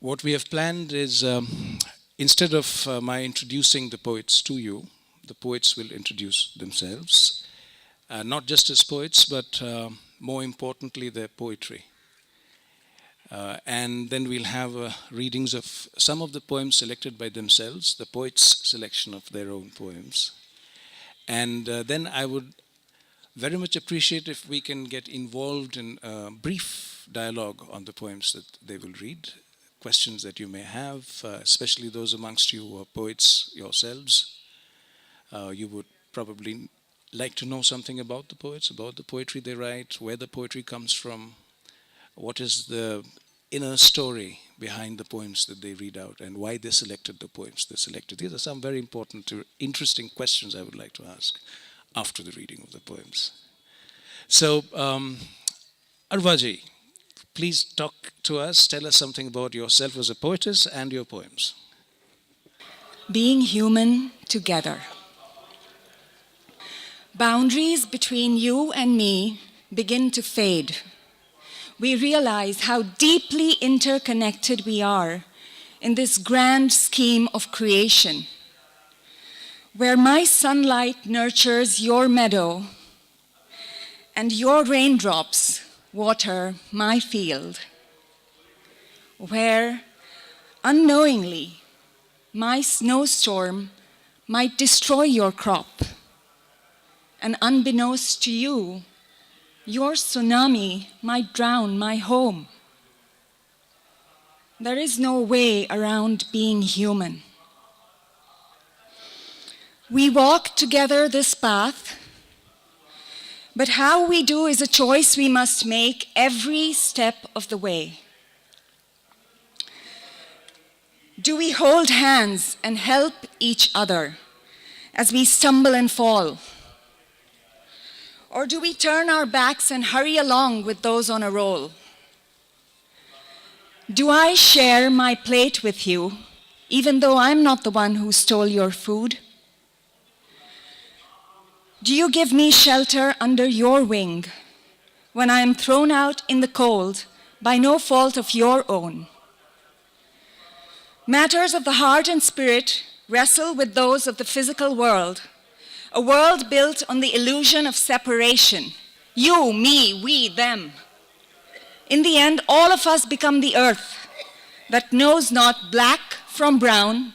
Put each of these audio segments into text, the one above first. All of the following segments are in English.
What we have planned is, instead of my introducing the poets to you, the poets will introduce themselves, not just as poets, but more importantly, their poetry. And then we'll have readings of some of the poems selected by themselves, the poets' selection of their own poems. And then I would very much appreciate if we can get involved in a brief dialogue on the poems that they will read, questions that you may have, especially those amongst you who are poets yourselves. You would probably like to know something about the poets, about the poetry they write, where the poetry comes from, what is the inner story behind the poems that they read out, and why they selected the poems they selected. These are some very important, interesting questions I would like to ask after the reading of the poems. So, Arvaji, please talk to us, tell us something about yourself as a poetess and your poems. Being human together. Boundaries between you and me begin to fade. We realize how deeply interconnected we are in this grand scheme of creation, where my sunlight nurtures your meadow and your raindrops water my field, where unknowingly my snowstorm might destroy your crop, and unbeknownst to you, your tsunami might drown my home. There is no way around being human. We walk together this path, but how we do is a choice we must make every step of the way. Do we hold hands and help each other as we stumble and fall? Or do we turn our backs and hurry along with those on a roll? Do I share my plate with you, even though I'm not the one who stole your food? Do you give me shelter under your wing when I am thrown out in the cold by no fault of your own? Matters of the heart and spirit wrestle with those of the physical world, a world built on the illusion of separation. You, me, we, them. In the end, all of us become the earth that knows not black from brown,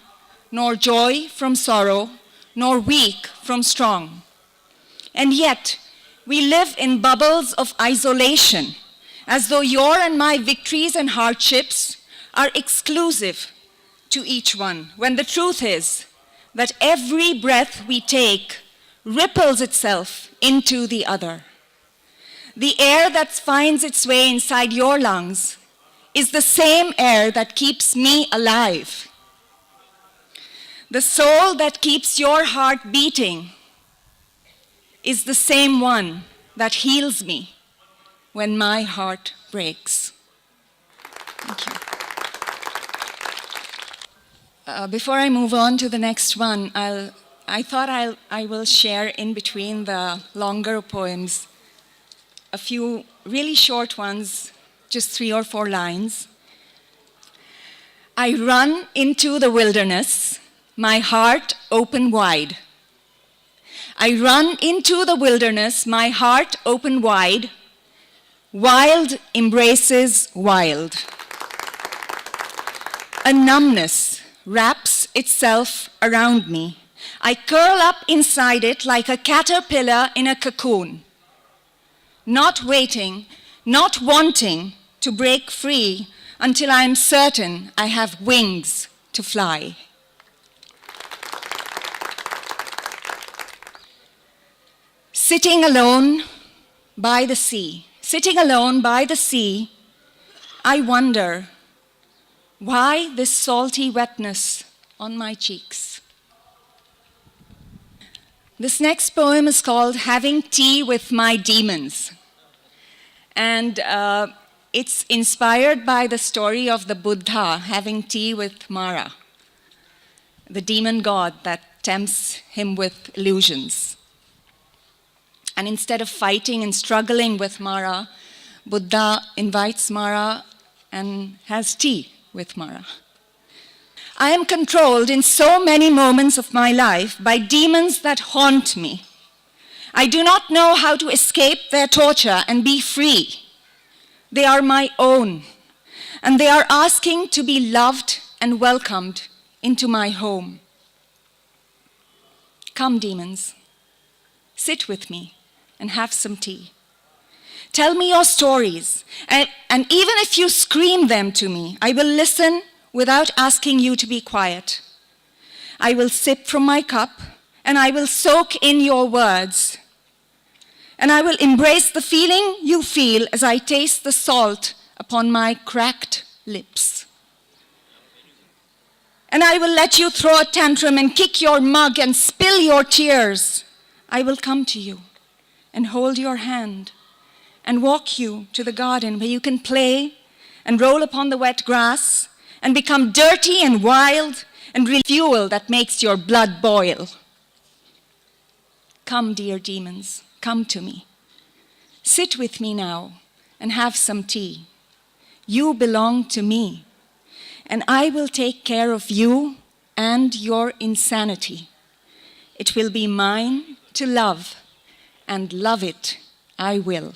nor joy from sorrow, nor weak from strong. And yet, we live in bubbles of isolation, as though your and my victories and hardships are exclusive to each one, when the truth is that every breath we take ripples itself into the other. The air that finds its way inside your lungs is the same air that keeps me alive. The soul that keeps your heart beating is the same one that heals me when my heart breaks. Thank you. Before I move on to the next one, I will share in between the longer poems a few really short ones, just 3 or 4 lines. I run into the wilderness, my heart open wide. I run into the wilderness, my heart open wide. Wild embraces wild. A numbness wraps itself around me. I curl up inside it like a caterpillar in a cocoon, not waiting, not wanting to break free until I am certain I have wings to fly. Sitting alone by the sea, I wonder why this salty wetness on my cheeks. This next poem is called Having Tea with My Demons. And it's inspired by the story of the Buddha having tea with Mara, the demon god that tempts him with illusions. And instead of fighting and struggling with Mara, Buddha invites Mara and has tea with Mara. I am controlled in so many moments of my life by demons that haunt me. I do not know how to escape their torture and be free. They are my own, and they are asking to be loved and welcomed into my home. Come, demons, sit with me and have some tea. Tell me your stories, and even if you scream them to me, I will listen without asking you to be quiet. I will sip from my cup, and I will soak in your words. And I will embrace the feeling you feel as I taste the salt upon my cracked lips. And I will let you throw a tantrum and kick your mug and spill your tears. I will come to you and hold your hand and walk you to the garden where you can play and roll upon the wet grass and become dirty and wild and fuel that makes your blood boil. Come, dear demons, come to me. Sit with me now and have some tea. You belong to me, and I will take care of you and your insanity. It will be mine to love, and love it I will.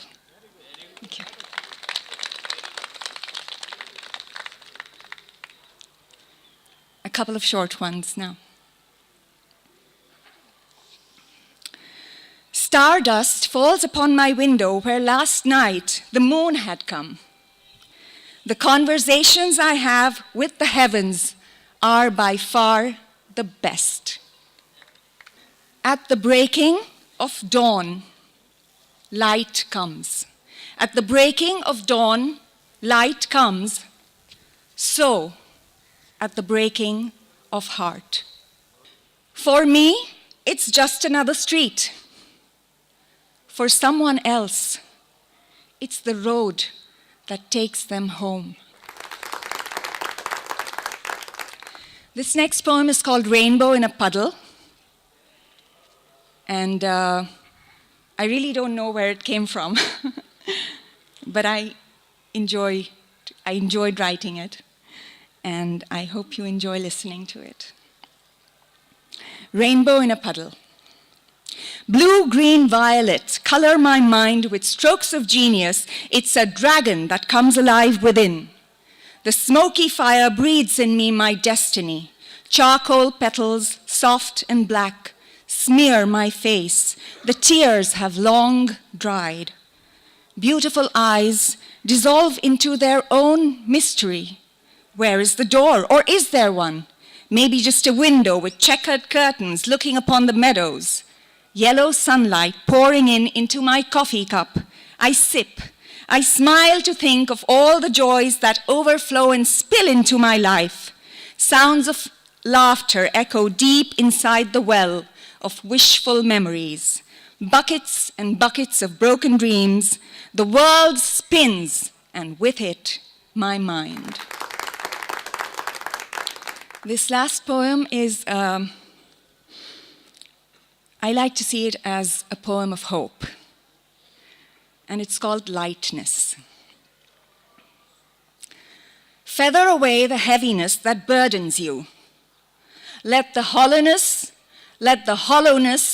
Thank you. A couple of short ones now. Stardust falls upon my window where last night the moon had come. The conversations I have with the heavens are by far the best. At the breaking of dawn, light comes. At the breaking of dawn, light comes. So, at the breaking of heart. For me, it's just another street. For someone else, it's the road that takes them home. This next poem is called Rainbow in a Puddle. And I really don't know where it came from, but I enjoyed writing it, and I hope you enjoy listening to it. Rainbow in a Puddle. Blue, green, violet, color my mind with strokes of genius. It's a dragon that comes alive within. The smoky fire breathes in me my destiny. Charcoal petals, soft and black, smear my face. The tears have long dried. Beautiful eyes dissolve into their own mystery. Where is the door, or is there one? Maybe just a window with checkered curtains looking upon the meadows. Yellow sunlight pouring into my coffee cup. I sip. I smile to think of all the joys that overflow and spill into my life. Sounds of laughter echo deep inside the well of wishful memories. Buckets and buckets of broken dreams. The world spins, and with it, my mind. This last poem is... I like to see it as a poem of hope, and it's called Lightness. Feather away the heaviness that burdens you. Let the hollowness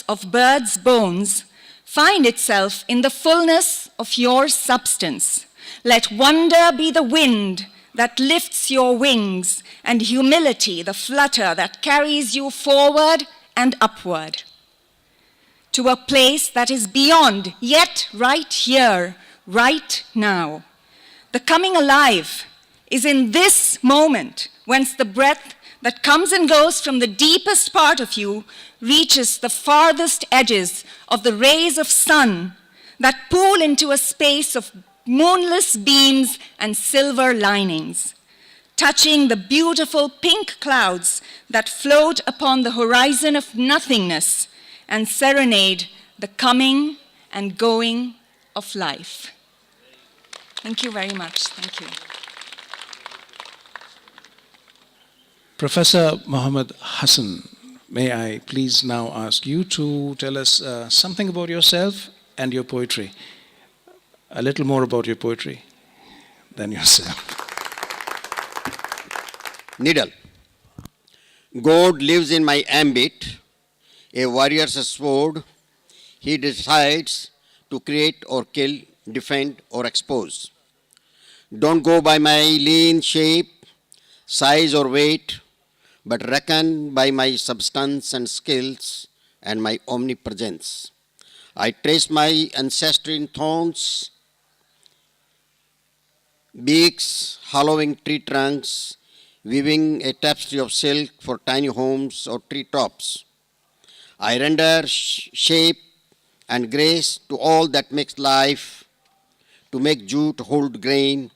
of birds' bones find itself in the fullness of your substance. Let wonder be the wind that lifts your wings, and humility the flutter that carries you forward and upward. To a place that is beyond, yet right here, right now. The coming alive is in this moment, whence the breath that comes and goes from the deepest part of you reaches the farthest edges of the rays of sun that pool into a space of moonless beams and silver linings, touching the beautiful pink clouds that float upon the horizon of nothingness and serenade the coming and going of life. Thank you very much. Thank you. Professor Mohammed Hassan, may I please now ask you to tell us something about yourself and your poetry. A little more about your poetry than yourself. Needle. God lives in my ambit, a warrior's sword. He decides to create or kill, defend or expose. Don't go by my lean shape, size or weight, but reckon by my substance and skills and my omnipresence. I trace my ancestry in thorns, beaks, hollowing tree trunks, weaving a tapestry of silk for tiny homes or tree tops. I render shape and grace to all that makes life, to make jute hold grain,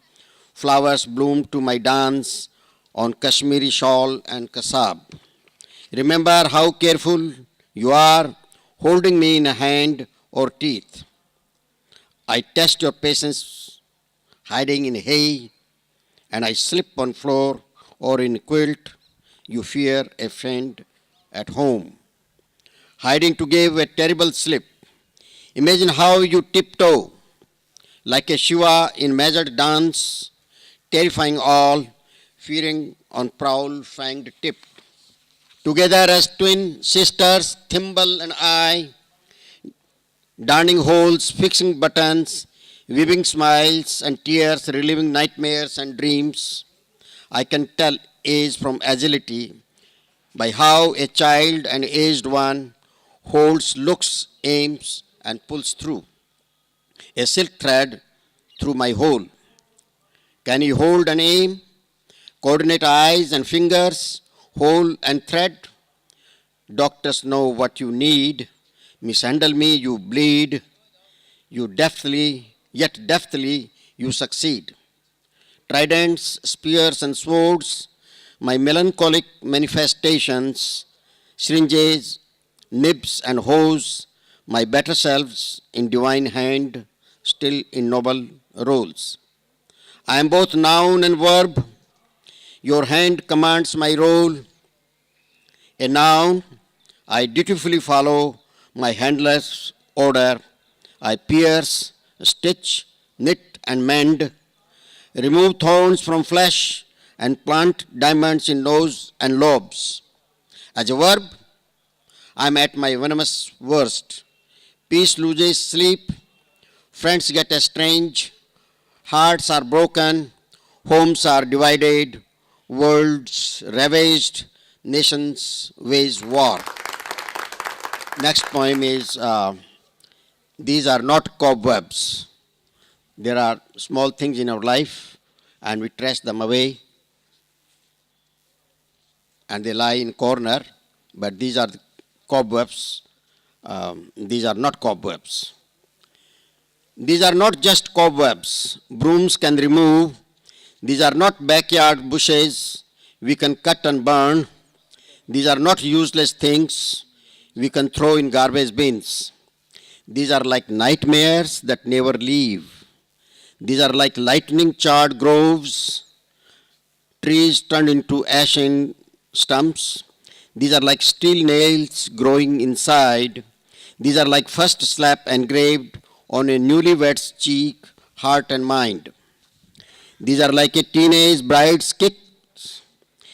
flowers bloom to my dance on Kashmiri shawl and kasab. Remember how careful you are holding me in a hand or teeth. I test your patience hiding in hay, and I slip on floor or in quilt. You fear a friend at home, hiding to give a terrible slip. Imagine how you tiptoe like a Shiva in measured dance, terrifying all, fearing on prowl fanged tip. Together as twin sisters, Thimble and I, darning holes, fixing buttons, weaving smiles and tears, reliving nightmares and dreams. I can tell age from agility by how a child and aged one holds, looks, aims, and pulls through. A silk thread through my hole. Can you hold and aim? Coordinate eyes and fingers, hole and thread? Doctors know what you need. Mishandle me, you bleed. You deftly, yet deftly, you succeed. Tridents, spears, and swords, my melancholic manifestations, syringes, nibs, and hoes, my better selves in divine hand, still in noble roles. I am both noun and verb. Your hand commands my role. A noun, I dutifully follow my handless order. I pierce, stitch, knit, and mend, remove thorns from flesh, and plant diamonds in nose and lobes. As a verb, I am at my venomous worst. Peace loses sleep, friends get estranged, hearts are broken, homes are divided, worlds ravaged, nations wage war. Next poem is These Are Not Cobwebs. There are small things in our life and we trash them away and they lie in corner, but these are the cobwebs. These are not cobwebs. These are not just cobwebs brooms can remove. These are not backyard bushes we can cut and burn. These are not useless things we can throw in garbage bins. These are like nightmares that never leave. These are like lightning charred groves, trees turned into ashen stumps. These are like steel nails growing inside. These are like first slap engraved on a newlywed's cheek, heart and mind. These are like a teenage bride's kicks,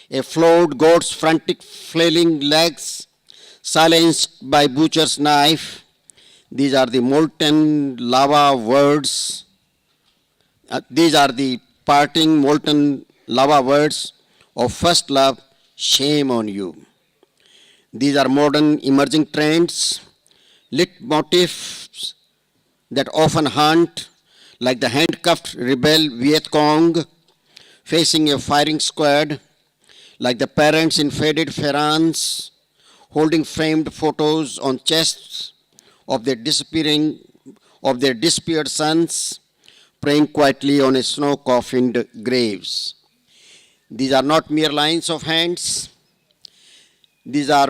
a flawed goat's frantic flailing legs, silenced by butcher's knife. These are the molten lava words. These are the parting molten lava words of first love, shame on you. These are modern emerging trends, lit motifs that often haunt like the handcuffed rebel Viet Cong facing a firing squad, like the parents in faded Ferrans holding framed photos on chests of their disappeared sons, praying quietly on a snow-coffined graves. These are not mere lines of hands. These are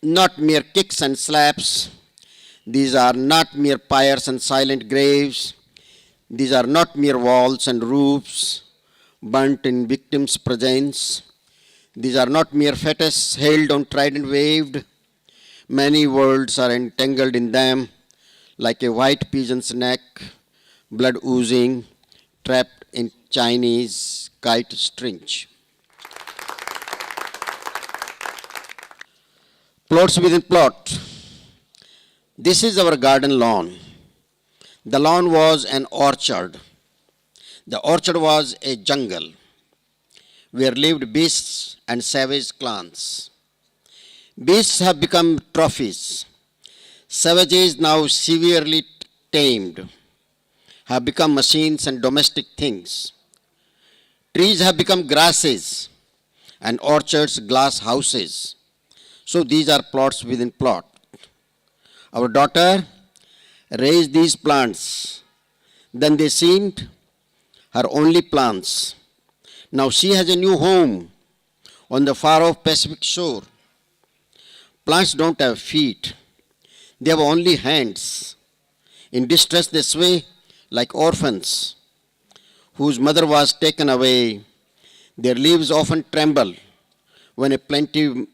not mere kicks and slaps. These are not mere pyres and silent graves. These are not mere walls and roofs burnt in victims' presence. These are not mere fetus held on trident waved. Many worlds are entangled in them, like a white pigeon's neck, blood oozing, trapped in Chinese kite string. Plots within plot. This is our garden lawn. The lawn was an orchard. The orchard was a jungle where lived beasts and savage clans. Beasts have become trophies. Savages, now severely tamed, have become machines and domestic things. Trees have become grasses and orchards glass houses. So these are plots within plot. Our daughter raised these plants. Then they seemed her only plants. Now she has a new home on the far-off Pacific shore. Plants don't have feet. They have only hands. In distress they sway like orphans whose mother was taken away. Their leaves often tremble when a plaintive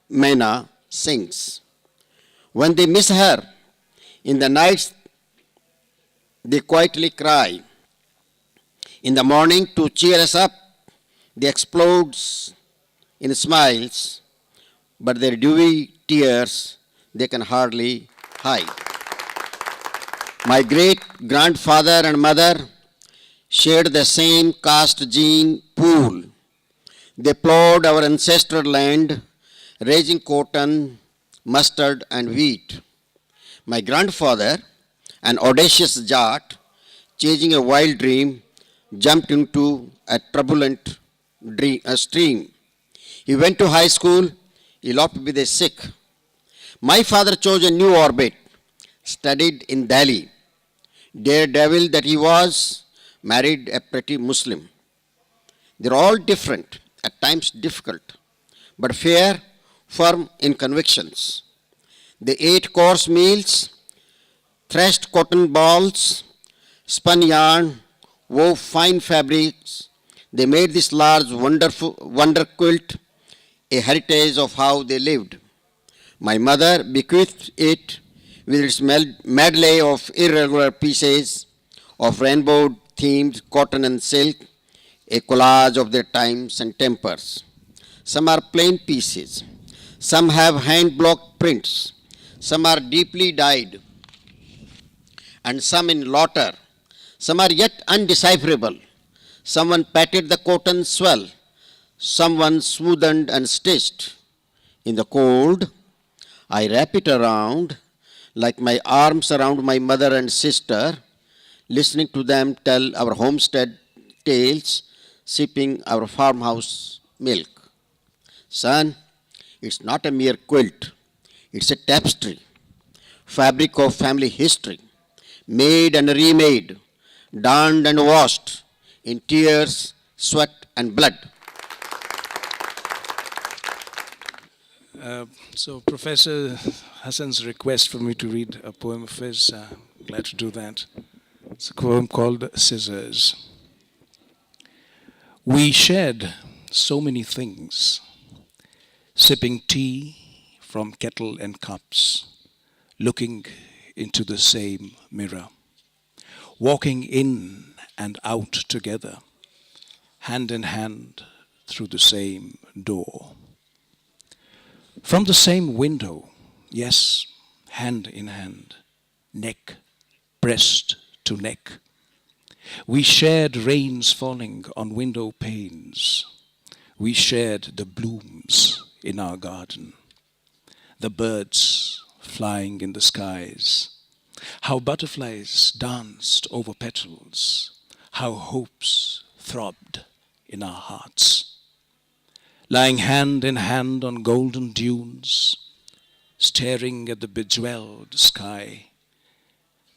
manna sings. When they miss her, in the nights they quietly cry. In the morning, to cheer us up, they explode in smiles, but their dewy tears they can hardly hide. My great grandfather and mother shared the same caste gene pool. They plowed our ancestral land, raising cotton, mustard, and wheat. My grandfather, an audacious Jat, chasing a wild dream, jumped into a turbulent stream. He went to high school, eloped with a Sikh. My father chose a new orbit, studied in Delhi. Daredevil that he was, married a pretty Muslim. They're all different, at times difficult, but fair, firm in convictions. They ate coarse meals, threshed cotton balls, spun yarn, wove fine fabrics. They made this large, wonderful wonder quilt a heritage of how they lived. My mother bequeathed it with its medley of irregular pieces of rainbow-themed cotton and silk, a collage of their times and tempers. Some are plain pieces. Some have hand-blocked prints. Some are deeply dyed, and some in laughter. Some are yet undecipherable. Someone patted the cotton swell. Someone smoothed and stitched. In the cold, I wrap it around like my arms around my mother and sister, listening to them tell our homestead tales, sipping our farmhouse milk. Son, it's not a mere quilt. It's a tapestry, fabric of family history, made and remade, darned and washed in tears, sweat, and blood. So Professor Hassan's request for me to read a poem of his, glad to do that. It's a poem called Scissors. We shared so many things, sipping tea from kettle and cups, looking into the same mirror, walking in and out together, hand in hand through the same door. From the same window, yes, hand in hand, neck pressed to neck. We shared rains falling on window panes. We shared the blooms in our garden, the birds flying in the skies, how butterflies danced over petals, how hopes throbbed in our hearts. Lying hand in hand on golden dunes, staring at the bejeweled sky,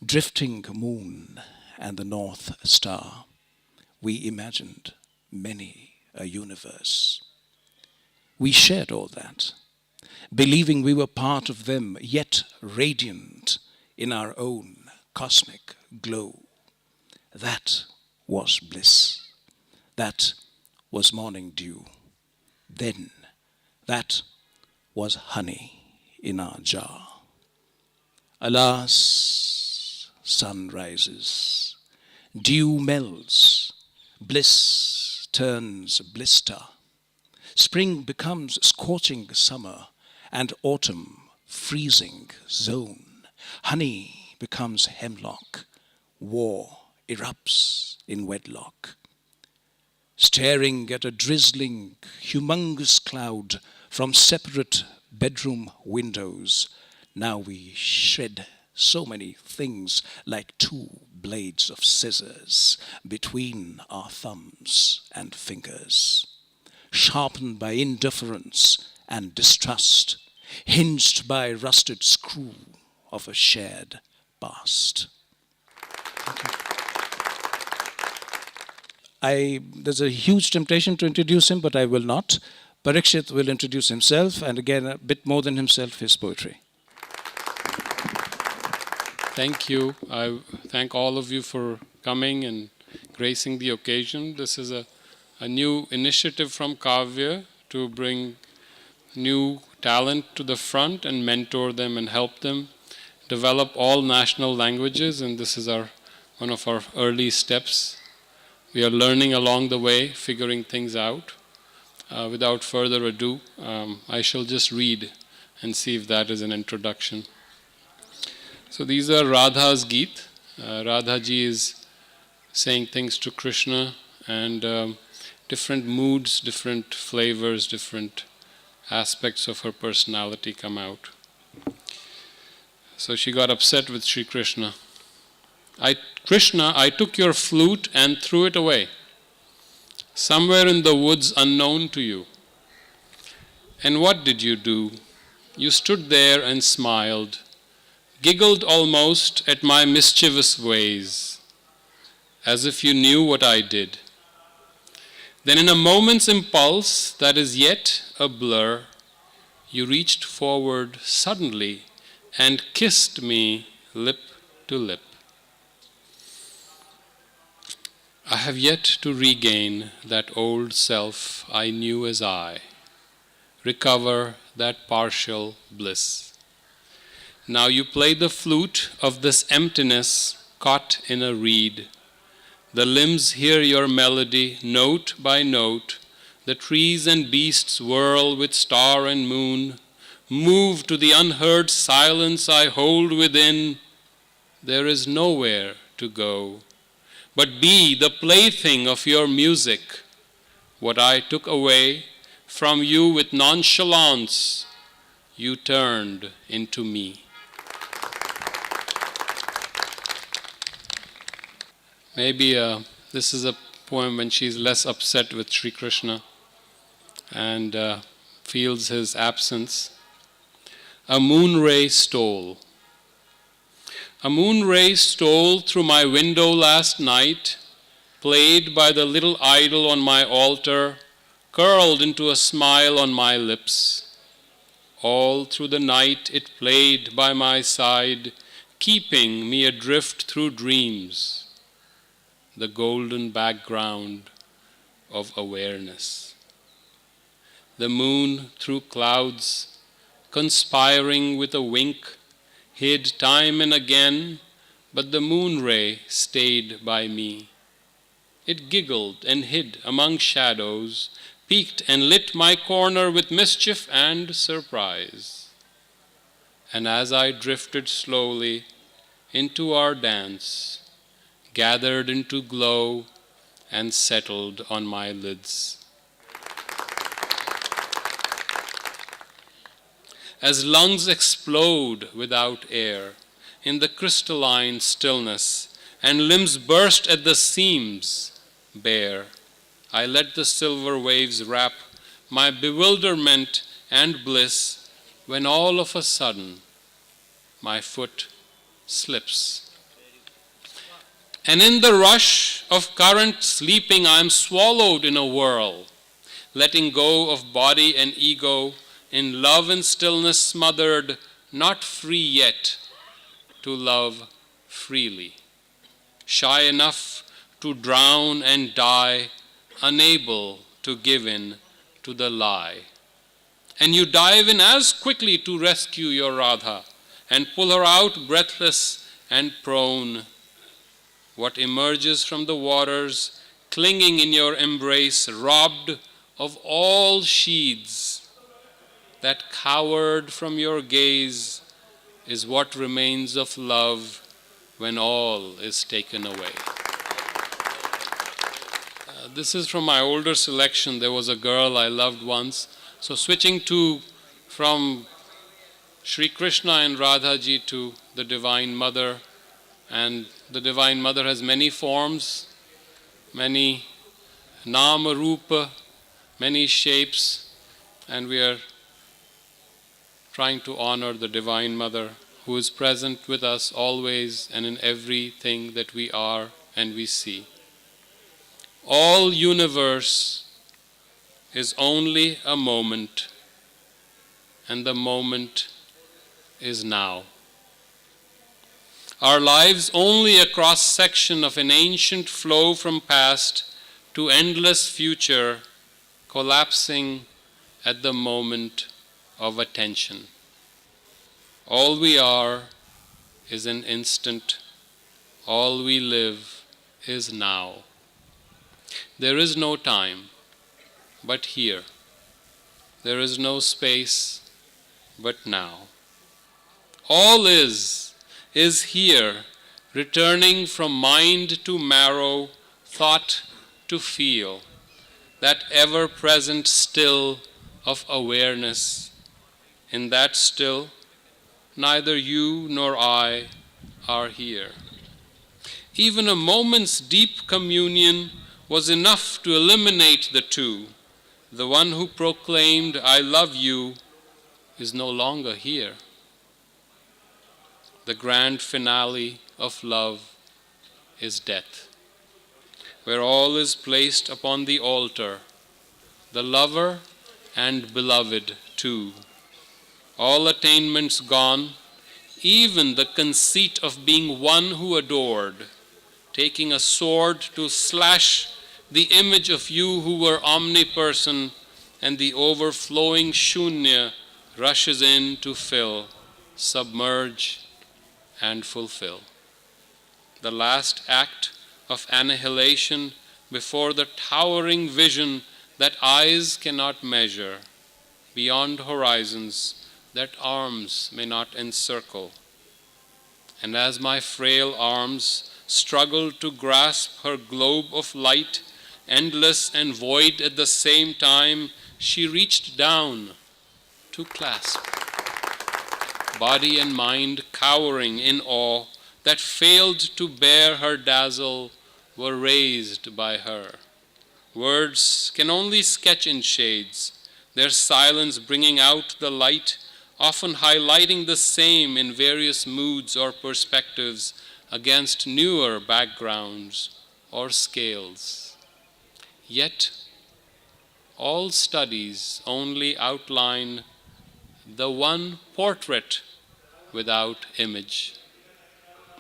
drifting moon and the North Star, we imagined many a universe. We shared all that, believing we were part of them, yet radiant in our own cosmic glow. That was bliss. That was morning dew. Then that was honey in our jar. Alas, sun rises, dew melts, bliss turns blister. Spring becomes scorching summer, and autumn freezing zone. Honey becomes hemlock, war erupts in wedlock. Staring at a drizzling, humongous cloud from separate bedroom windows, now we shred so many things like two blades of scissors between our thumbs and fingers, sharpened by indifference and distrust, hinged by rusted screw of a shared past. There's a huge temptation to introduce him, but I will not. Parikshit will introduce himself, and again, a bit more than himself, his poetry. Thank you. I thank all of you for coming and gracing the occasion. This is a new initiative from Kavya to bring new talent to the front and mentor them and help them develop all national languages, and this is one of our early steps. We are learning along the way, figuring things out. Without further ado, I shall just read and see if that is an introduction. So these are Radha's Geet. Radha ji is saying things to Krishna, and different moods, different flavors, different aspects of her personality come out. So she got upset with Sri Krishna. Krishna, I took your flute and threw it away, somewhere in the woods unknown to you. And what did you do? You stood there and smiled, giggled almost at my mischievous ways, as if you knew what I did. Then in a moment's impulse that is yet a blur, you reached forward suddenly and kissed me lip to lip. I have yet to regain that old self I knew as I, recover that partial bliss. Now you play the flute of this emptiness caught in a reed. The limbs hear your melody note by note. The trees and beasts whirl with star and moon. Move to the unheard silence I hold within. There is nowhere to go, but be the plaything of your music. What I took away from you with nonchalance, you turned into me. Maybe this is a poem when she's less upset with Sri Krishna and feels his absence. A moon ray stole. A moon ray stole through my window last night, played by the little idol on my altar, curled into a smile on my lips. All through the night it played by my side, keeping me adrift through dreams, the golden background of awareness. The moon through clouds, conspiring with a wink, hid time and again, but the moon ray stayed by me. It giggled and hid among shadows, peeked and lit my corner with mischief and surprise. And as I drifted slowly into our dance, gathered into glow and settled on my lids. As lungs explode without air in the crystalline stillness, and limbs burst at the seams bare, I let the silver waves wrap my bewilderment and bliss, when all of a sudden my foot slips. And in the rush of current sleeping, I am swallowed in a whirl, letting go of body and ego, in love and stillness smothered, not free yet to love freely, shy enough to drown and die, unable to give in to the lie. And you dive in as quickly to rescue your Radha and pull her out breathless and prone. What emerges from the waters, clinging in your embrace, robbed of all sheaths that coward from your gaze is what remains of love when all is taken away. This is from my older selection. There was a girl I loved once. So switching from Sri Krishna and Radha Ji to the Divine Mother, and the Divine Mother has many forms, many nama rupa, many shapes, and we are trying to honor the Divine Mother who is present with us always and in everything that we are and we see. All universe is only a moment, and the moment is now. Our lives only a cross-section of an ancient flow from past to endless future, collapsing at the moment of attention. All we are is an instant. All we live is now. There is no time but here. There is no space but now. All is here, returning from mind to marrow, thought to feel, that ever-present still of awareness. In that still, neither you nor I are here. Even a moment's deep communion was enough to eliminate the two. The one who proclaimed, "I love you," is no longer here. The grand finale of love is death, where all is placed upon the altar, the lover and beloved too. All attainments gone, even the conceit of being one who adored, taking a sword to slash the image of you who were omniperson, and the overflowing shunya rushes in to fill, submerge, and fulfill. The last act of annihilation before the towering vision that eyes cannot measure, beyond horizons that arms may not encircle. And as my frail arms struggled to grasp her globe of light, endless and void at the same time, she reached down to clasp. Body and mind cowering in awe that failed to bear her dazzle were raised by her. Words can only sketch in shades, their silence bringing out the light, often highlighting the same in various moods or perspectives against newer backgrounds or scales. Yet, all studies only outline the one portrait without image,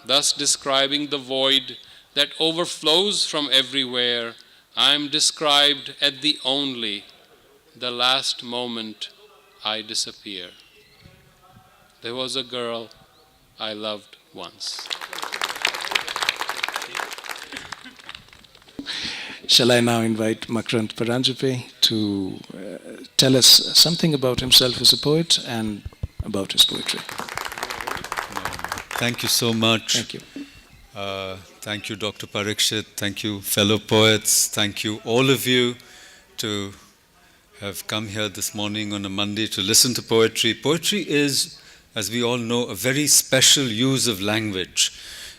thus describing the void that overflows from everywhere. I am described at the only, the last moment I disappear. There was a girl I loved once. Shall I now invite Makrant Paranjape to tell us something about himself as a poet and about his poetry? Thank you so much. Thank you. Thank you, Dr. Parikshit. Thank you, fellow poets. Thank you, all of you, to have come here this morning on a Monday to listen to poetry. Poetry is, as we all know, a very special use of language.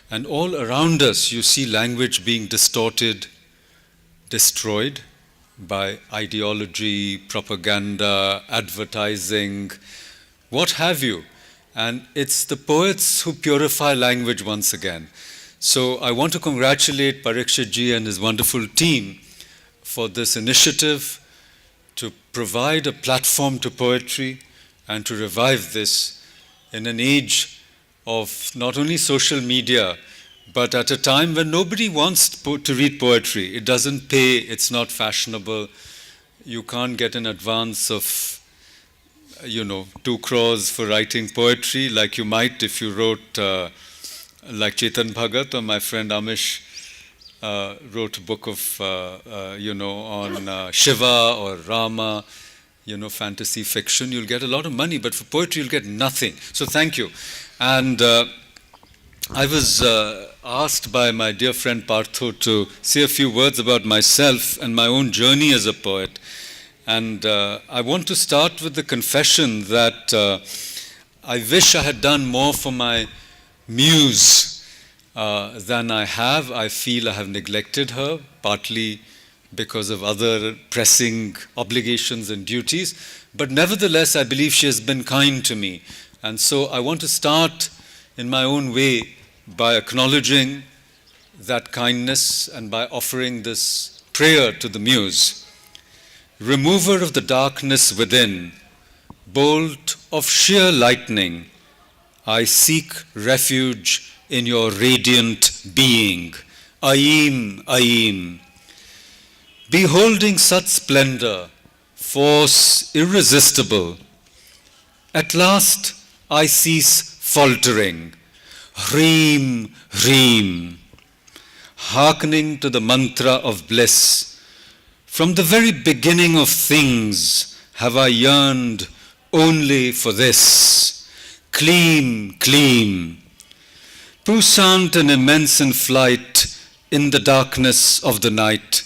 And all around us, you see language being distorted, destroyed by ideology, propaganda, advertising, what have you. And it's the poets who purify language once again. So I want to congratulate Parikshit ji and his wonderful team for this initiative to provide a platform to poetry and to revive this in an age of not only social media, but at a time when nobody wants to read poetry. It doesn't pay, it's not fashionable. You can't get an advance of, 2 crores for writing poetry like you might if you wrote, like Chetan Bhagat or my friend Amish wrote a book of, on Shiva or Rama. fantasy fiction, you'll get a lot of money, but for poetry, you'll get nothing. So thank you. And I was asked by my dear friend Partho to say a few words about myself and my own journey as a poet. And I want to start with the confession that I wish I had done more for my muse than I have. I feel I have neglected her, partly because of other pressing obligations and duties. But nevertheless, I believe she has been kind to me. And so I want to start in my own way by acknowledging that kindness and by offering this prayer to the muse. Remover of the darkness within, bolt of sheer lightning, I seek refuge in your radiant being. Aim, Aim. Beholding such splendor, force irresistible, at last I cease faltering. Reem, Reem. Hearkening to the mantra of bliss, from the very beginning of things have I yearned only for this. Clean, clean. Puissant and immense in flight, in the darkness of the night,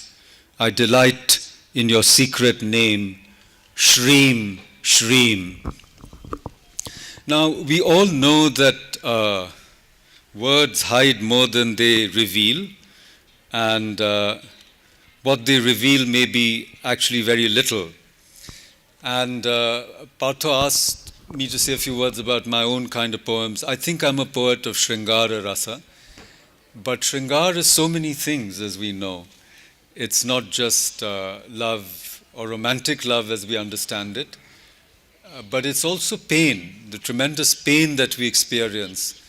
I delight in your secret name, Shreem, Shreem. Now, we all know that words hide more than they reveal, and what they reveal may be actually very little. And Partho asked me to say a few words about my own kind of poems. I think I'm a poet of Sringara Rasa, but Sringara is so many things, as we know. It's not just love or romantic love as we understand it, but it's also pain, the tremendous pain that we experience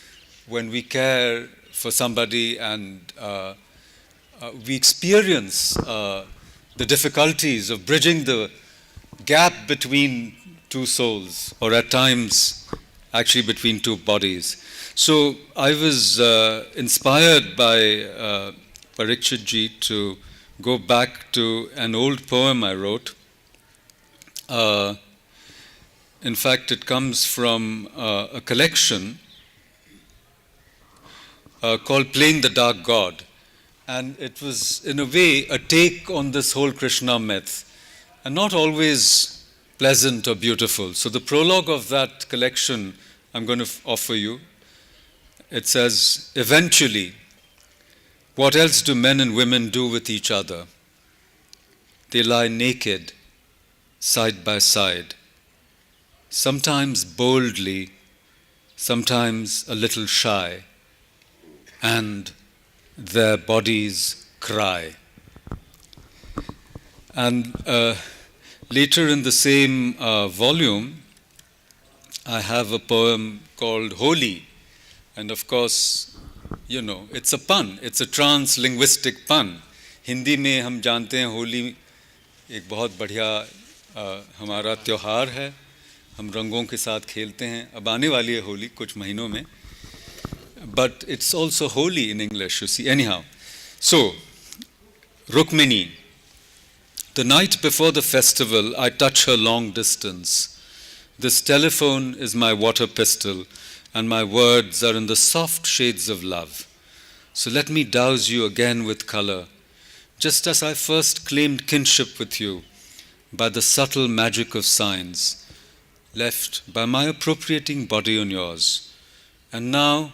when we care for somebody and we experience the difficulties of bridging the gap between two souls, or at times actually between two bodies. So I was inspired by Parikshit ji to go back to an old poem I wrote. In fact, it comes from a collection called Playing the Dark God. And it was, in a way, a take on this whole Krishna myth, and not always pleasant or beautiful. So the prologue of that collection I'm going to offer you. It says, eventually, what else do men and women do with each other? They lie naked, side by side, sometimes boldly, sometimes a little shy, and their bodies cry. And later in the same volume, I have a poem called Holi. And of course, it's a pun. It's a trans-linguistic pun. Hindi में हम जानते हैं होली एक बहुत बढ़िया हमारा त्योहार है. हम रंगों के साथ खेलते हैं. अब आने वाली है होली कुछ महीनों में. But it's also holy in English, you see. Anyhow, so, Rukmini. The night before the festival, I touch her long distance. This telephone is my water pistol, and my words are in the soft shades of love. So let me douse you again with color, just as I first claimed kinship with you by the subtle magic of signs, left by my appropriating body on yours. And now,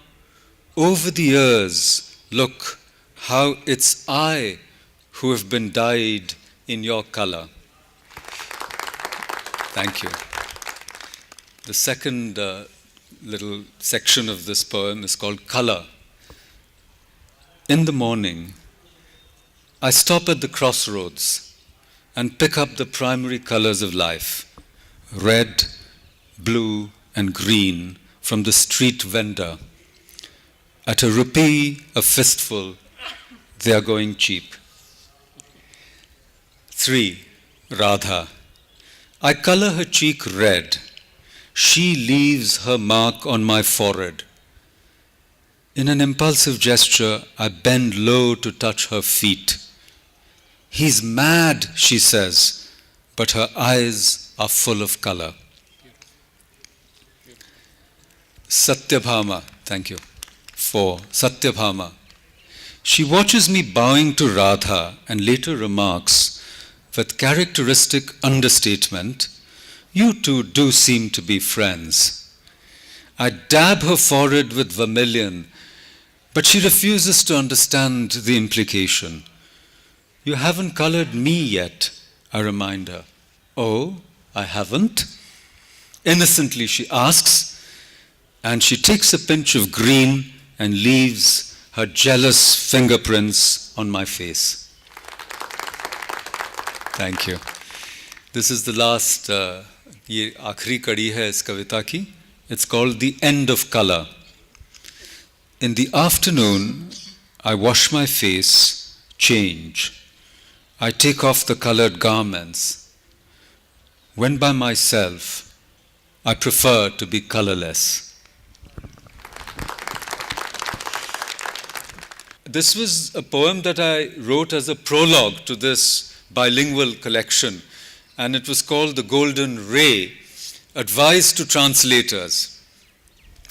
over the years, look how it's I who have been dyed in your color. Thank you. The second little section of this poem is called Color. In the morning, I stop at the crossroads and pick up the primary colors of life, red, blue, and green from the street vendor. At a rupee a fistful, they are going cheap. 3. Radha. I color her cheek red. She leaves her mark on my forehead. In an impulsive gesture, I bend low to touch her feet. He's mad, she says, but her eyes are full of color. Satyabhama, thank you. 4. Satyabhama. She watches me bowing to Radha and later remarks, with characteristic understatement, "You two do seem to be friends." I dab her forehead with vermilion, but she refuses to understand the implication. "You haven't colored me yet," I remind her. "Oh, I haven't?" Innocently she asks, and she takes a pinch of green and leaves her jealous fingerprints on my face. Thank you. This is the last, ये आखिरी कड़ी है इस कविता की. It's called The End of Color. In the afternoon, I wash my face, change. I take off the colored garments. When by myself, I prefer to be colorless. This was a poem that I wrote as a prologue to this bilingual collection, and it was called The Golden Ray, Advice to Translators.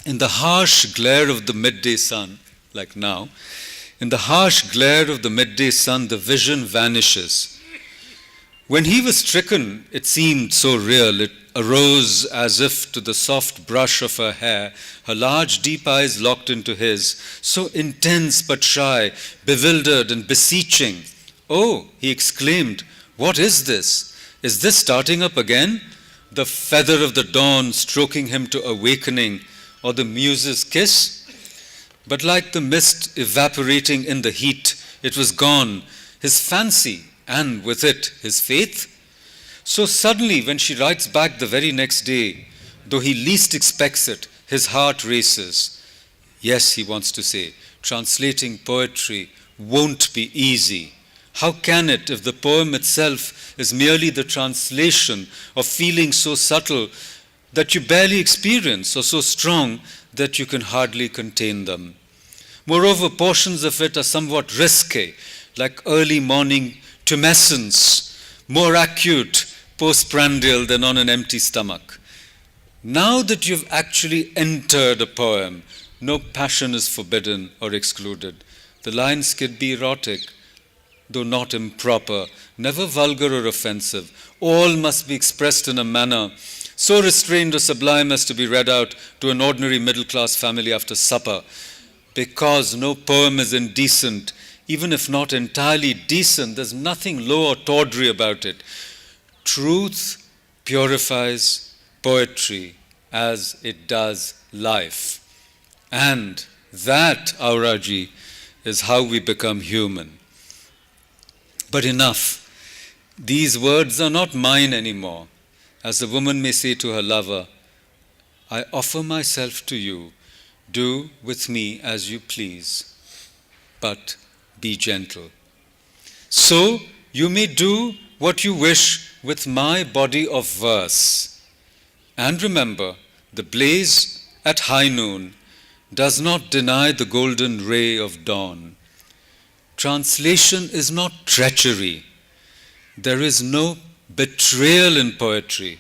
In the harsh glare of the midday sun, like now, in the harsh glare of the midday sun, the vision vanishes. When he was stricken, it seemed so real. It arose as if to the soft brush of her hair, her large deep eyes locked into his, so intense but shy, bewildered and beseeching. "Oh," he exclaimed, "what is this? Is this starting up again? The feather of the dawn stroking him to awakening, or the muse's kiss?" But like the mist evaporating in the heat, it was gone, his fancy, and with it his faith. So suddenly, when she writes back the very next day, though he least expects it, his heart races. Yes, he wants to say, translating poetry won't be easy. How can it if the poem itself is merely the translation of feelings so subtle that you barely experience, or so strong that you can hardly contain them? Moreover, portions of it are somewhat risque, like early morning tumescence, more acute postprandial than on an empty stomach. Now that you've actually entered a poem, no passion is forbidden or excluded. The lines can be erotic, though not improper, never vulgar or offensive. All must be expressed in a manner so restrained or sublime as to be read out to an ordinary middle-class family after supper, because no poem is indecent. Even if not entirely decent, there's nothing low or tawdry about it. Truth purifies poetry as it does life. And that, Auraji, is how we become human. But enough. These words are not mine anymore. As the woman may say to her lover, "I offer myself to you. Do with me as you please, but be gentle. So you may do what you wish with my body of verse. And remember, the blaze at high noon does not deny the golden ray of dawn. Translation is not treachery. There is no betrayal in poetry,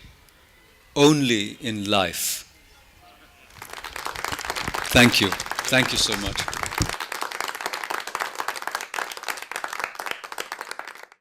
only in life." Thank you. Thank you so much.